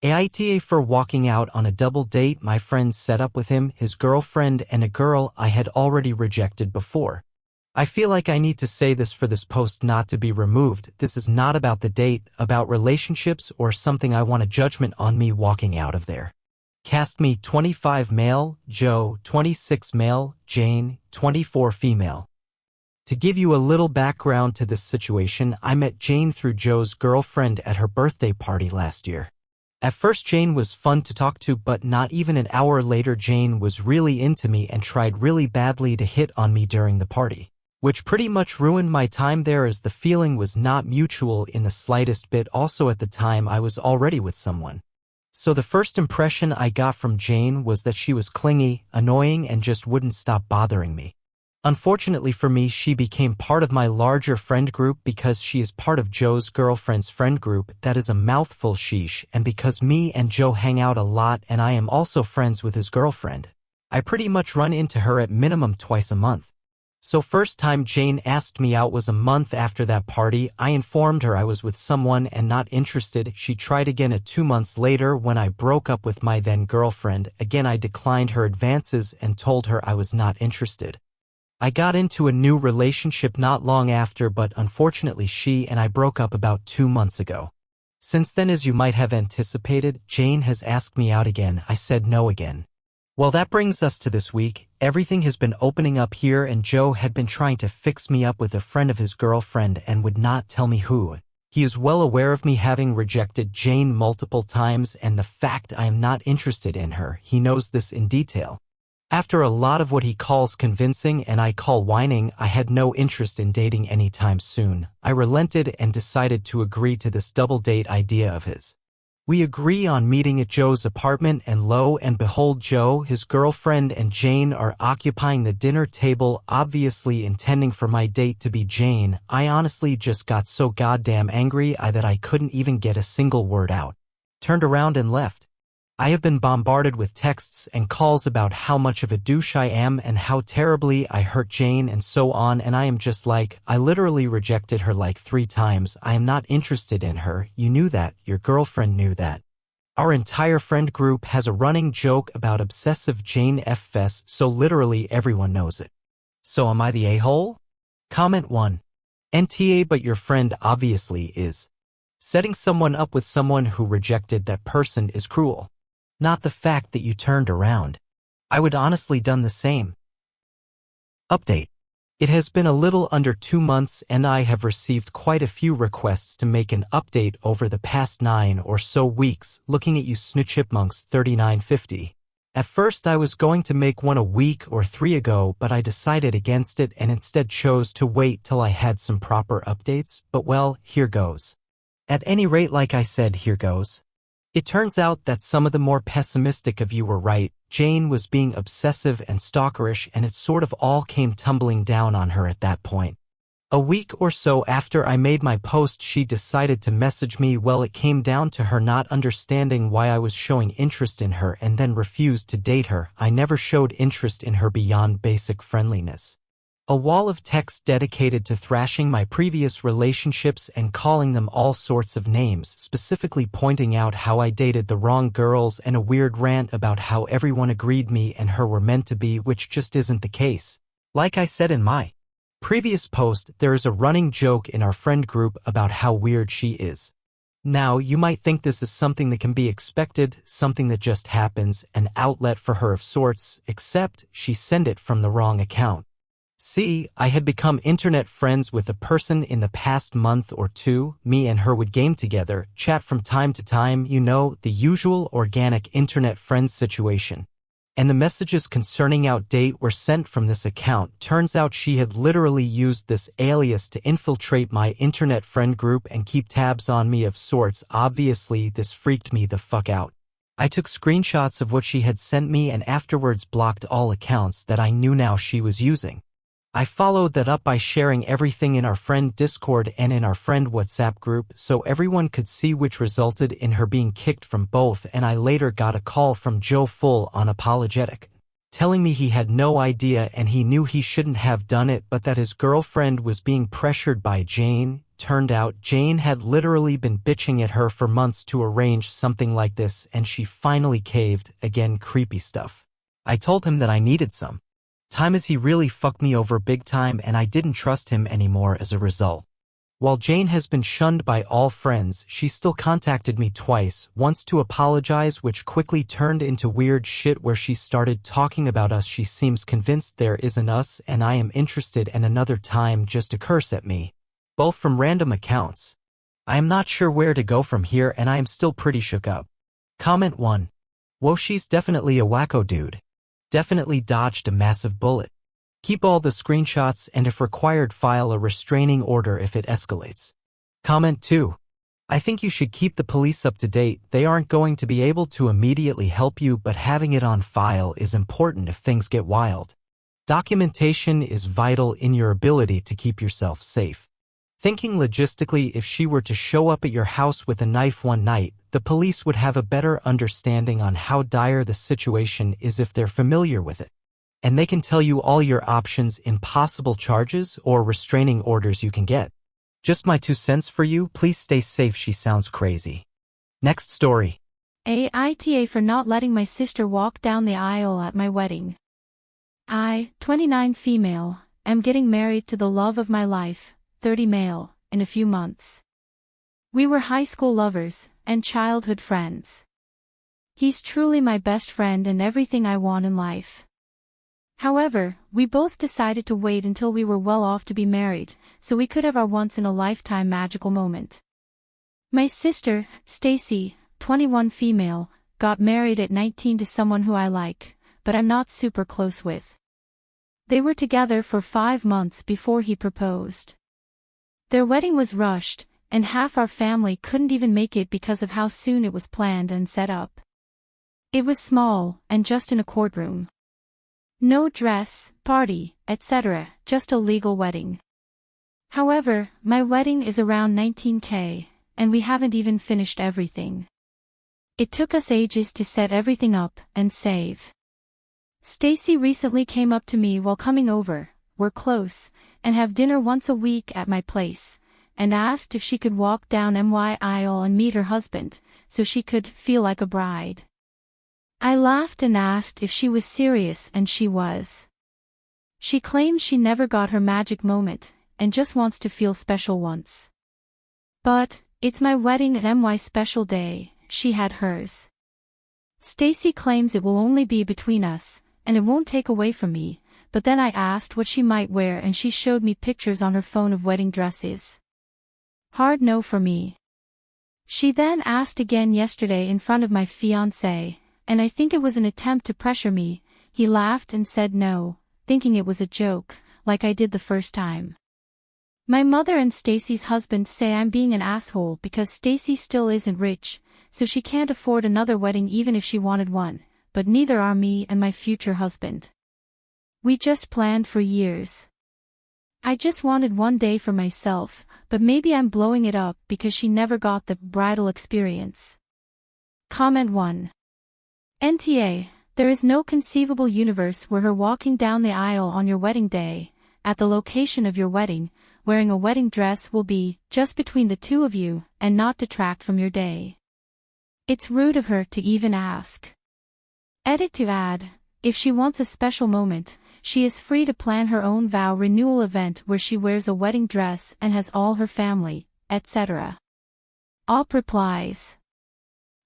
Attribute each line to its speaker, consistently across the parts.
Speaker 1: AITA for walking out on a double date my friend set up with him, his girlfriend, and a girl I had already rejected before. I feel like I need to say this for this post not to be removed. This is not about the date, about relationships, or something I want a judgment on me walking out of there. Cast me 25 male, Joe, 26 male, Jane, 24 female. To give you a little background to this situation, I met Jane through Joe's girlfriend at her birthday party last year. At first Jane was fun to talk to, but not even an hour later Jane was really into me and tried really badly to hit on me during the party, which pretty much ruined my time there as the feeling was not mutual in the slightest bit. Also at the time I was already with someone. So the first impression I got from Jane was that she was clingy, annoying, and just wouldn't stop bothering me. Unfortunately for me, she became part of my larger friend group because she is part of Joe's girlfriend's friend group. That is a mouthful, sheesh, and because me and Joe hang out a lot and I am also friends with his girlfriend, I pretty much run into her at minimum twice a month. So first time Jane asked me out was a month after that party. I informed her I was with someone and not interested. She tried again 2 months later when I broke up with my then girlfriend. Again I declined her advances and told her I was not interested. I got into a new relationship not long after, but unfortunately she and I broke up about 2 months ago. Since then, as you might have anticipated, Jane has asked me out again. I said no again. Well, that brings us to this week. Everything has been opening up here and Joe had been trying to fix me up with a friend of his girlfriend and would not tell me who. He is well aware of me having rejected Jane multiple times and the fact I am not interested in her. He knows this in detail. After a lot of what he calls convincing and I call whining, I had no interest in dating anytime soon. I relented and decided to agree to this double date idea of his. We agree on meeting at Joe's apartment and lo and behold, Joe, his girlfriend, and Jane are occupying the dinner table, obviously intending for my date to be Jane. I honestly just got so goddamn angry that I couldn't even get a single word out. Turned around and left. I have been bombarded with texts and calls about how much of a douche I am and how terribly I hurt Jane and so on, and I am just like, I literally rejected her like 3 times. I am not interested in her. You knew that. Your girlfriend knew that. Our entire friend group has a running joke about obsessive Jane F.S., so literally everyone knows it. So am I the a-hole? Comment 1. NTA, but your friend obviously is. Setting someone up with someone who rejected that person is cruel. Not the fact that you turned around. I would honestly done the same. Update. It has been a little under 2 months and I have received quite a few requests to make an update over the past 9 or so weeks, looking at you Snitchipmunks 3950. At first I was going to make one a week or 3 ago, but I decided against it and instead chose to wait till I had some proper updates, but well, here goes. At any rate, like I said, here goes. It turns out that some of the more pessimistic of you were right. Jane was being obsessive and stalkerish, and it sort of all came tumbling down on her at that point. A week or so after I made my post, she decided to message me. Well, it came down to her not understanding why I was showing interest in her and then refused to date her. I never showed interest in her beyond basic friendliness. A wall of text dedicated to thrashing my previous relationships and calling them all sorts of names, specifically pointing out how I dated the wrong girls, and a weird rant about how everyone agreed me and her were meant to be, which just isn't the case. Like I said in my previous post, there is a running joke in our friend group about how weird she is. Now, you might think this is something that can be expected, something that just happens, an outlet for her of sorts, except she sent it from the wrong account. See, I had become internet friends with a person in the past month or 2. Me and her would game together, chat from time to time, you know, the usual organic internet friends situation. And the messages concerning our date were sent from this account. Turns out she had literally used this alias to infiltrate my internet friend group and keep tabs on me of sorts. Obviously, this freaked me the fuck out. I took screenshots of what she had sent me and afterwards blocked all accounts that I knew now she was using. I followed that up by sharing everything in our friend Discord and in our friend WhatsApp group so everyone could see, which resulted in her being kicked from both, and I later got a call from Joe full on apologetic, telling me he had no idea and he knew he shouldn't have done it, but that his girlfriend was being pressured by Jane turned out Jane had literally been bitching at her for months to arrange something like this, and she finally caved. Again, creepy stuff. I told him that I needed some time as he really fucked me over big time, and I didn't trust him anymore as a result. While Jane has been shunned by all friends, she still contacted me twice, once to apologize, which quickly turned into weird shit where she started talking about us. She seems convinced there isn't us and I am interested, and another time just to curse at me. Both from random accounts. I am not sure where to go from here, and I am still pretty shook up. Comment 1. Whoa, she's definitely a wacko dude. Definitely dodged a massive bullet. Keep all the screenshots and if required file a restraining order if it escalates. Comment 2. I think you should keep the police up to date. They aren't going to be able to immediately help you, but having it on file is important if things get wild. Documentation is vital in your ability to keep yourself safe. Thinking logistically, if she were to show up at your house with a knife one night, the police would have a better understanding on how dire the situation is if they're familiar with it. And they can tell you all your options in possible charges or restraining orders you can get. Just my 2 cents for you. Please stay safe. She sounds crazy. Next story.
Speaker 2: AITA for not letting my sister walk down the aisle at my wedding. I, 29 female, am getting married to the love of my life, 30 male, in a few months. We were high school lovers and childhood friends. He's truly my best friend and everything I want in life. However, we both decided to wait until we were well off to be married, so we could have our once-in-a-lifetime magical moment. My sister, Stacy, 21 female, got married at 19 to someone who I like, but I'm not super close with. They were together for 5 months before he proposed. Their wedding was rushed, and half our family couldn't even make it because of how soon it was planned and set up. It was small, and just in a courtroom. No dress, party, etc., just a legal wedding. However, my wedding is around $19K, and we haven't even finished everything. It took us ages to set everything up and save. Stacy recently came up to me while coming over, we're close, and have dinner once a week at my place, and asked if she could walk down my aisle and meet her husband, so she could feel like a bride. I laughed and asked if she was serious, and she was. She claims she never got her magic moment, and just wants to feel special once. But, it's my wedding at my special day, she had hers. Stacy claims it will only be between us, and it won't take away from me, but then I asked what she might wear and she showed me pictures on her phone of wedding dresses. Hard no for me. She then asked again yesterday in front of my fiancé, and I think it was an attempt to pressure me. He laughed and said no, thinking it was a joke, like I did the first time. My mother and Stacy's husband say I'm being an asshole because Stacy still isn't rich, so she can't afford another wedding even if she wanted one, but neither are me and my future husband. We just planned for years. I just wanted one day for myself, but maybe I'm blowing it up because she never got the bridal experience. Comment 1. NTA, there is no conceivable universe where her walking down the aisle on your wedding day, at the location of your wedding, wearing a wedding dress will be just between the two of you and not detract from your day. It's rude of her to even ask. Edit to add, if she wants a special moment, she is free to plan her own vow renewal event where she wears a wedding dress and has all her family, etc. Op replies.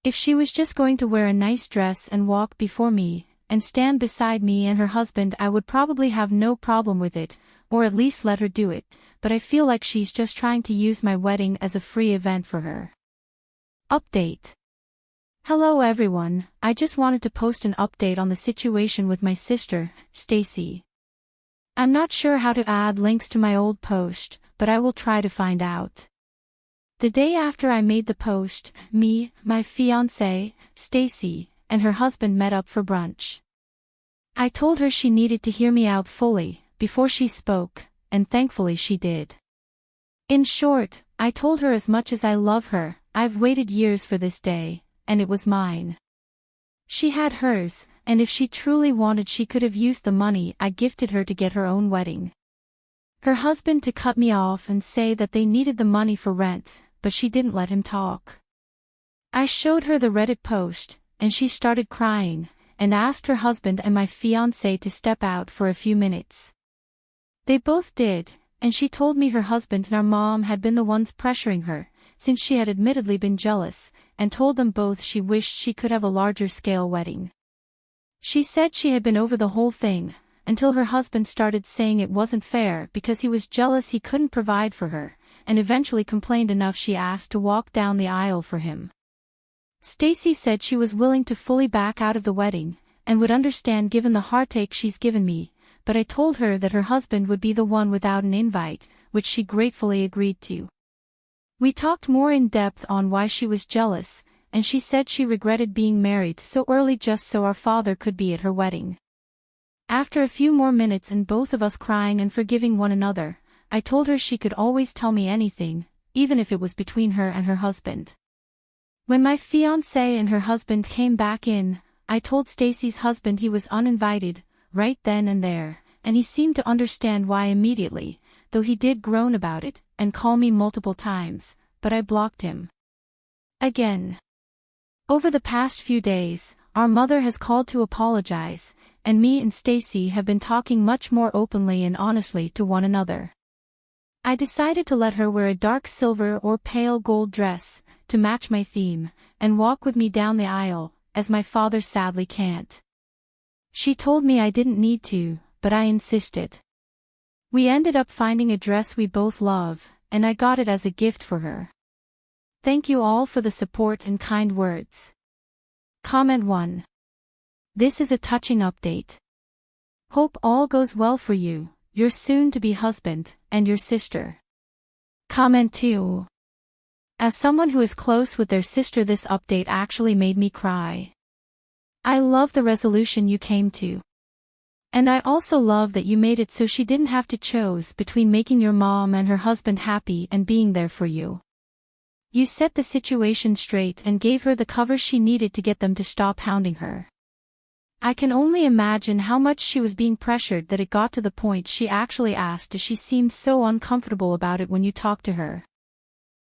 Speaker 2: If she was just going to wear a nice dress and walk before me, and stand beside me and her husband, I would probably have no problem with it, or at least let her do it, but I feel like she's just trying to use my wedding as a free event for her. Update. Hello everyone, I just wanted to post an update on the situation with my sister, Stacy. I'm not sure how to add links to my old post, but I will try to find out. The day after I made the post, me, my fiancé, Stacy, and her husband met up for brunch. I told her she needed to hear me out fully, before she spoke, and thankfully she did. In short, I told her as much as I love her, I've waited years for this day, and it was mine. She had hers, and if she truly wanted she could have used the money I gifted her to get her own wedding. her husband to cut me off and say that they needed the money for rent, but she didn't let him talk. I showed her the Reddit post, and she started crying, and asked her husband and my fiancé to step out for a few minutes. They both did, and she told me her husband and our mom had been the ones pressuring her, since she had admittedly been jealous, and told them both she wished she could have a larger-scale wedding. She said she had been over the whole thing, until her husband started saying it wasn't fair because he was jealous he couldn't provide for her, and eventually complained enough she asked to walk down the aisle for him. Stacy said she was willing to fully back out of the wedding, and would understand given the heartache she's given me, but I told her that her husband would be the one without an invite, which she gratefully agreed to. We talked more in depth on why she was jealous, and she said she regretted being married so early just so our father could be at her wedding. After a few more minutes and both of us crying and forgiving one another, I told her she could always tell me anything, even if it was between her and her husband. When my fiancé and her husband came back in, I told Stacy's husband he was uninvited, right then and there, and he seemed to understand why immediately, though he did groan about it, and call me multiple times, but I blocked him. Again. Over the past few days, our mother has called to apologize, and me and Stacy have been talking much more openly and honestly to one another. I decided to let her wear a dark silver or pale gold dress, to match my theme, and walk with me down the aisle, as my father sadly can't. She told me I didn't need to, but I insisted. We ended up finding a dress we both love, and I got it as a gift for her. Thank you all for the support and kind words. Comment 1. This is a touching update. Hope all goes well for you, your soon-to-be husband, and your sister. Comment 2. As someone who is close with their sister, this update actually made me cry. I love the resolution you came to. And I also love that you made it so she didn't have to choose between making your mom and her husband happy and being there for you. You set the situation straight and gave her the cover she needed to get them to stop hounding her. I can only imagine how much she was being pressured that it got to the point she actually asked, as she seemed so uncomfortable about it when you talked to her.